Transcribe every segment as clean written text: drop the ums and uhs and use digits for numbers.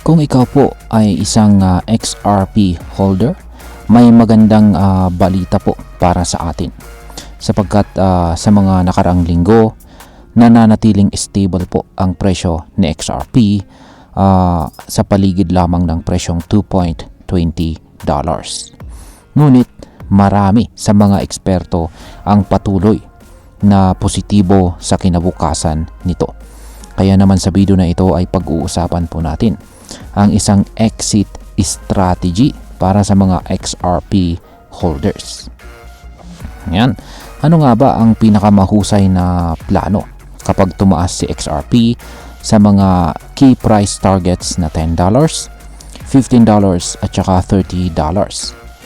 Kung ikaw po ay isang XRP holder, may magandang balita po para sa atin. Sapagkat sa mga nakaraang linggo, nananatiling stable po ang presyo ni XRP sa paligid lamang ng presyong $2.20. Ngunit marami sa mga eksperto ang patuloy na positibo sa kinabukasan nito. Kaya naman sa video na ito ay pag-uusapan po natin ang isang exit strategy para sa mga XRP holders. Yan. Ano nga ba ang pinakamahusay na plano kapag tumaas si XRP sa mga key price targets na $10, $15 at saka $30?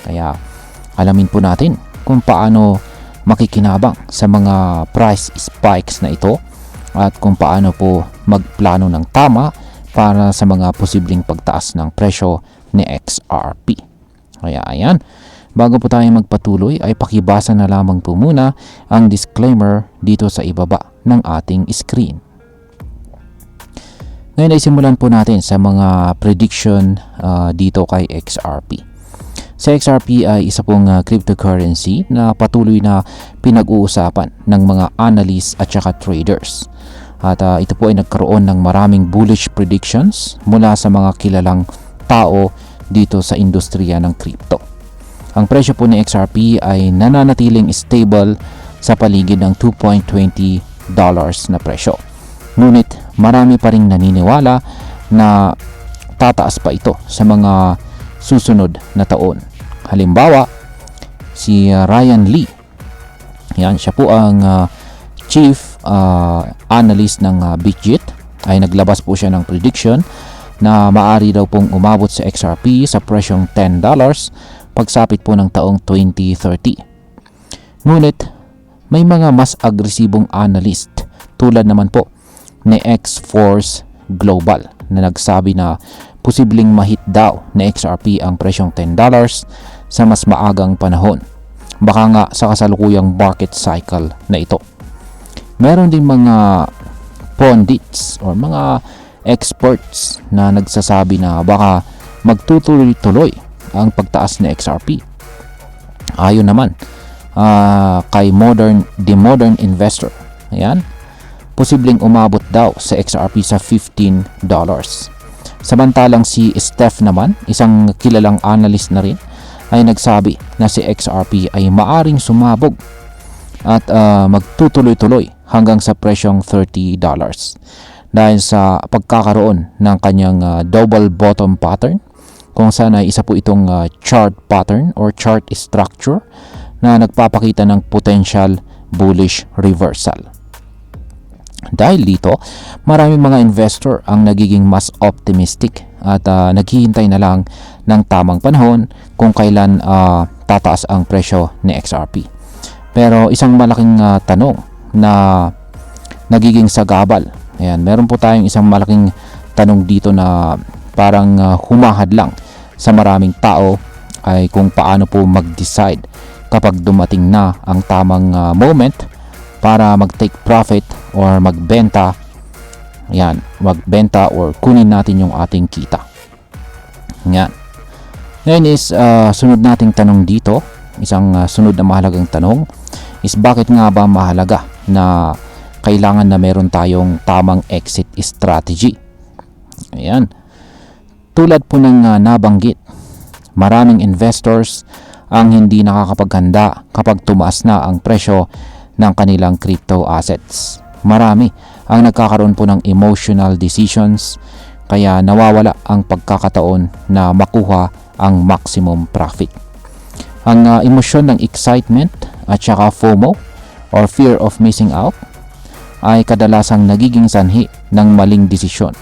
Kaya alamin po natin kung paano makikinabang sa mga price spikes na ito at kung paano po magplano ng tama para sa mga posibleng pagtaas ng presyo ni XRP. Kaya ayan, bago po tayo magpatuloy ay pakibasa na lamang po muna ang disclaimer dito sa ibaba ng ating screen. Ngayon ay simulan po natin sa mga prediction dito kay XRP. Sa XRP ay isa pong cryptocurrency na patuloy na pinag-uusapan ng mga analysts at saka traders. At ito po ay nagkaroon ng maraming bullish predictions mula sa mga kilalang tao dito sa industriya ng crypto. Ang presyo po ni XRP ay nananatiling stable sa paligid ng $2.20 na presyo. Ngunit marami pa ring naniniwala na tataas pa ito sa mga susunod na taon. Halimbawa, si Ryan Lee. Yan, siya po ang chief analyst ng Bitget, ay naglabas po siya ng prediction na maaari daw pong umabot sa XRP sa presyong $10 pagsapit po ng taong 2030. Ngunit may mga mas agresibong analyst tulad naman po ni X-Force Global na nagsabi na posibleng mahit daw na XRP ang presyong $10 sa mas maagang panahon, baka nga sa kasalukuyang market cycle na ito. Meron din mga pundits or mga experts na nagsasabi na baka magtutuloy-tuloy ang pagtaas ni XRP. Ayon naman kay The Modern Investor, ayan, posibleng umabot daw sa XRP sa $15. Samantalang si Steph naman, isang kilalang analyst na rin, ay nagsabi na si XRP ay maaring sumabog at magtutuloy-tuloy hanggang sa presyong $30 dahil sa pagkakaroon ng kanyang double bottom pattern, kung saan ay isa po itong chart pattern or chart structure na nagpapakita ng potential bullish reversal. Dahil dito, maraming mga investor ang nagiging mas optimistic at naghihintay na lang ng tamang panahon kung kailan tataas ang presyo ni XRP. Pero isang malaking tanong na nagiging sagabal, ayan, meron po tayong isang malaking tanong dito na parang humahad lang sa maraming tao ay kung paano po mag-decide kapag dumating na ang tamang moment para mag-take profit or magbenta. Yan, magbenta or kunin natin yung ating kita. Yan. Ngayon is sunod nating tanong dito, isang sunod na mahalagang tanong is bakit nga ba mahalaga na kailangan na meron tayong tamang exit strategy? Ayan. Tulad po ng nabanggit, maraming investors ang hindi nakakapaghanda kapag tumaas na ang presyo ng kanilang crypto assets. Marami ang nagkakaroon po ng emotional decisions, kaya nawawala ang pagkakataon na makuha ang maximum profit. Ang emosyon ng excitement at saka FOMO or fear of missing out ay kadalasang nagiging sanhi ng maling desisyon.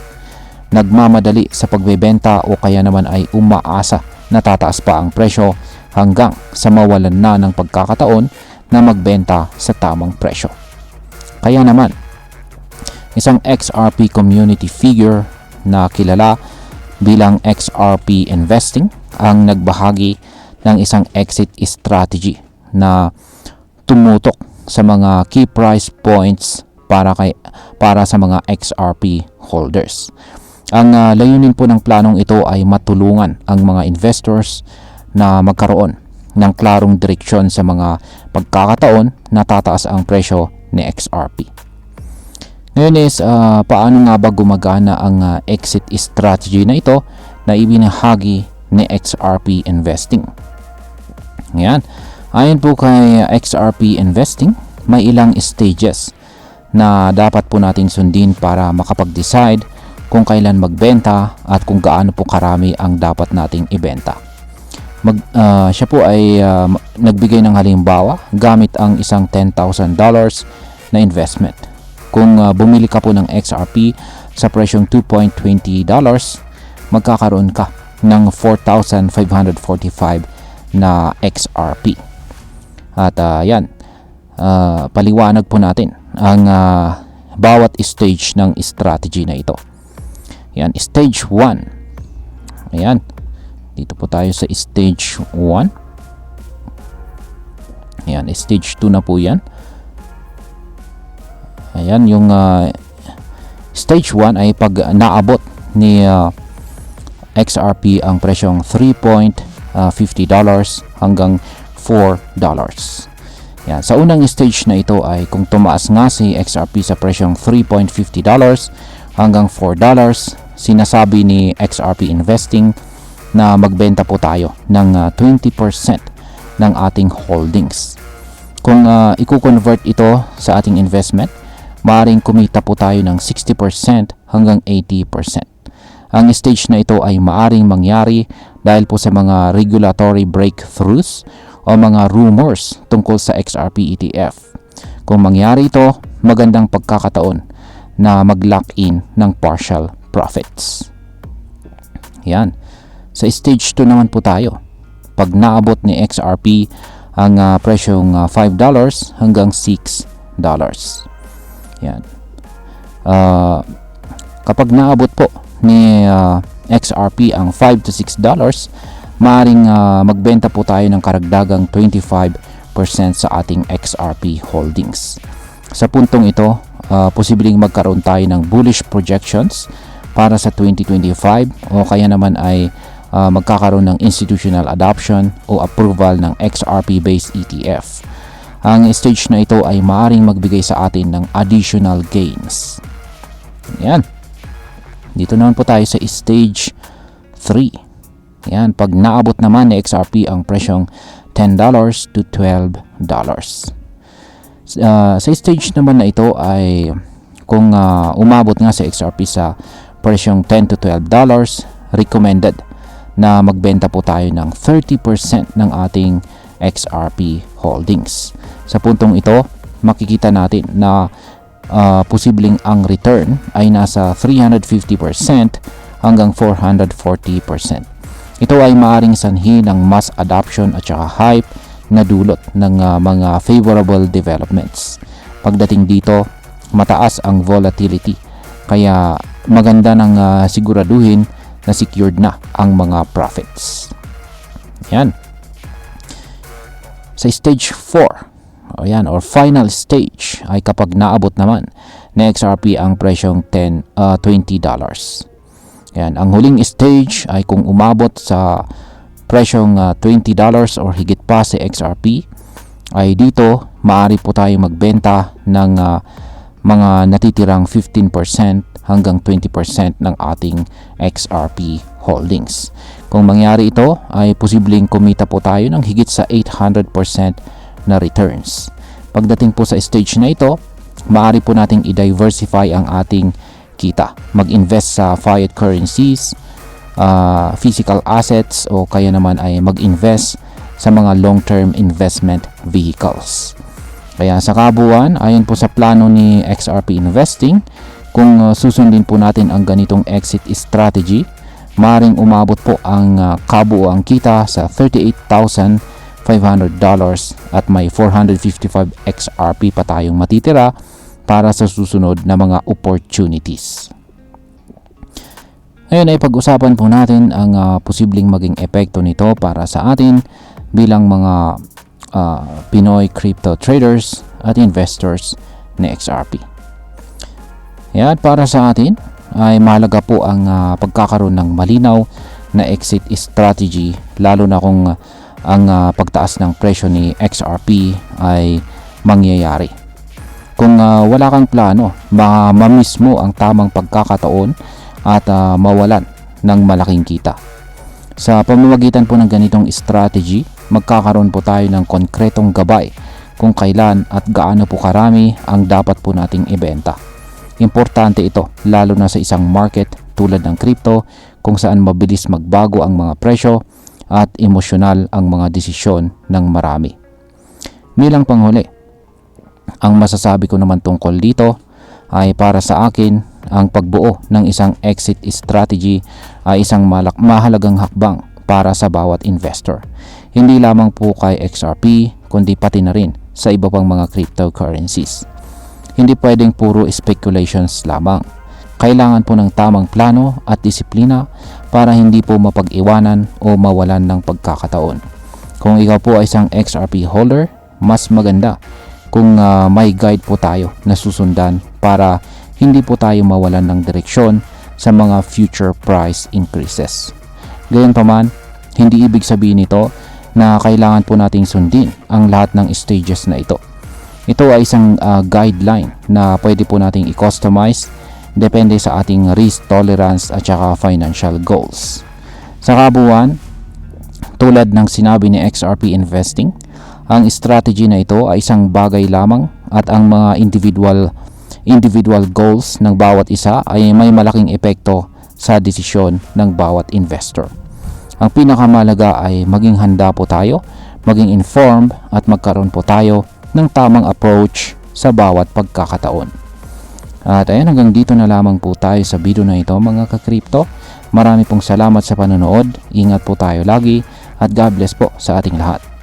Nagmamadali sa pagbebenta o kaya naman ay umaasa na tataas pa ang presyo hanggang sa mawalan na ng pagkakataon na magbenta sa tamang presyo. Kaya naman, isang XRP community figure na kilala bilang XRP Investing ang nagbahagi ng isang exit strategy na tumutok sa mga key price points para sa mga XRP holders. Ang layunin po ng planong ito ay matulungan ang mga investors na magkaroon ng klarong direksyon sa mga pagkakataon na tataas ang presyo ni XRP. Ngayon is, paano nga ba gumagana ang exit strategy na ito na ibinahagi ni XRP Investing? Ngayon, ayon po kay XRP Investing, may ilang stages na dapat po natin sundin para makapag-decide kung kailan magbenta at kung gaano po karami ang dapat nating ibenta. Siya po ay nagbigay ng halimbawa gamit ang isang $10,000 na investment. Kung bumili ka po ng XRP sa presyong $2.20, magkakaroon ka ng 4,545 na XRP. At yan, paliwanag po natin ang bawat stage ng strategy na ito. Yan, stage 1. Ayan, dito po tayo sa stage 1. Ayan, stage 2 na po yan. Ayan, yung stage 1 ay pag naabot ni XRP ang presyong $3.50 hanggang $4. Yan, sa unang stage na ito ay kung tumaas nga si XRP sa presyong $3.50 hanggang $4, sinasabi ni XRP Investing na magbenta po tayo ng 20% ng ating holdings. Kung i-convert ito sa ating investment, maaaring kumita po tayo ng 60% hanggang 80%. Ang stage na ito ay maaaring mangyari dahil po sa mga regulatory breakthroughs o mga rumors tungkol sa XRP ETF. Kung mangyari ito, magandang pagkakataon na mag-lock in ng partial profits. Yan. Sa stage 2 naman po tayo. Pag naabot ni XRP ang presyong $5 hanggang $6. Yan. Kapag naabot po ni XRP ang $5 to $6, maaring magbenta po tayo ng karagdagang 25% sa ating XRP holdings. Sa puntong ito, posibleng magkaroon tayo ng bullish projections para sa 2025 o kaya naman ay magkakaroon ng institutional adoption o approval ng XRP-based ETF. Ang stage na ito ay maaaring magbigay sa atin ng additional gains. Yan. Dito naman po tayo sa stage 3. Yan. Pag naabot naman ni XRP ang presyong $10 to $12. Sa stage naman na ito ay kung umabot nga sa XRP sa presyong $10 to $12, recommended na magbenta po tayo ng 30% ng ating XRP holdings. Sa puntong ito, makikita natin na posibleng ang return ay nasa 350% hanggang 440%. Ito ay maaaring sanhi ng mass adoption at saka hype na dulot ng mga favorable developments. Pagdating dito, mataas ang volatility, kaya maganda nang siguraduhin na secured na ang mga profits. Yan. Sa stage 4, or final stage, ay kapag naabot naman na XRP ang presyong $20. Yan. Ang huling stage ay kung umabot sa presyong $20 or higit pa sa XRP, ay dito maaari po tayo magbenta ng mga natitirang 15% hanggang 20% ng ating XRP holdings. Kung mangyari ito, ay posibleng kumita po tayo ng higit sa 800% na returns. Pagdating po sa stage na ito, maaari po nating i-diversify ang ating kita. Mag-invest sa fiat currencies, physical assets, o kaya naman ay mag-invest sa mga long-term investment vehicles. Kaya sa kabuuan, ayon po sa plano ni XRP Investing, kung susundin po natin ang ganitong exit strategy, maaaring umabot po ang kabuuang kita sa $38,500 at may 455 XRP pa tayong matitira para sa susunod na mga opportunities. Ngayon ay pag-usapan po natin ang posibleng maging epekto nito para sa atin bilang mga Pinoy crypto traders at investors na XRP. Yan, para sa atin, ay mahalaga po ang pagkakaroon ng malinaw na exit strategy, lalo na kung ang pagtaas ng presyo ni XRP ay mangyayari. Kung wala kang plano, ma-miss mo ang tamang pagkakataon at mawalan ng malaking kita. Sa pamamagitan po ng ganitong strategy, magkakaroon po tayo ng konkretong gabay kung kailan at gaano po karami ang dapat po nating ibenta. Importante ito lalo na sa isang market tulad ng crypto kung saan mabilis magbago ang mga presyo at emosyonal ang mga desisyon ng marami. Bilang panghuli, ang masasabi ko naman tungkol dito ay para sa akin ang pagbuo ng isang exit strategy ay isang mahalagang hakbang para sa bawat investor. Hindi lamang po kay XRP kundi pati na rin sa iba pang mga cryptocurrencies. Hindi pwedeng puro speculations lamang. Kailangan po ng tamang plano at disiplina para hindi po mapag-iwanan o mawalan ng pagkakataon. Kung ikaw po ay isang XRP holder, mas maganda kung may guide po tayo na susundan para hindi po tayo mawalan ng direksyon sa mga future price increases. Gayunpaman, hindi ibig sabihin nito na kailangan po nating sundin ang lahat ng stages na ito. Ito ay isang guideline na pwede po nating i-customize depende sa ating risk tolerance at saka financial goals. Sa kabuuan, tulad ng sinabi ni XRP Investing, ang strategy na ito ay isang bagay lamang at ang mga individual goals ng bawat isa ay may malaking epekto sa desisyon ng bawat investor. Ang pinakamahalaga ay maging handa po tayo, maging informed at magkaroon po tayo ng tamang approach sa bawat pagkakataon. At ayan, hanggang dito na lamang po tayo sa video na ito mga ka-crypto. Marami pong salamat sa panonood, ingat po tayo lagi at God bless po sa ating lahat.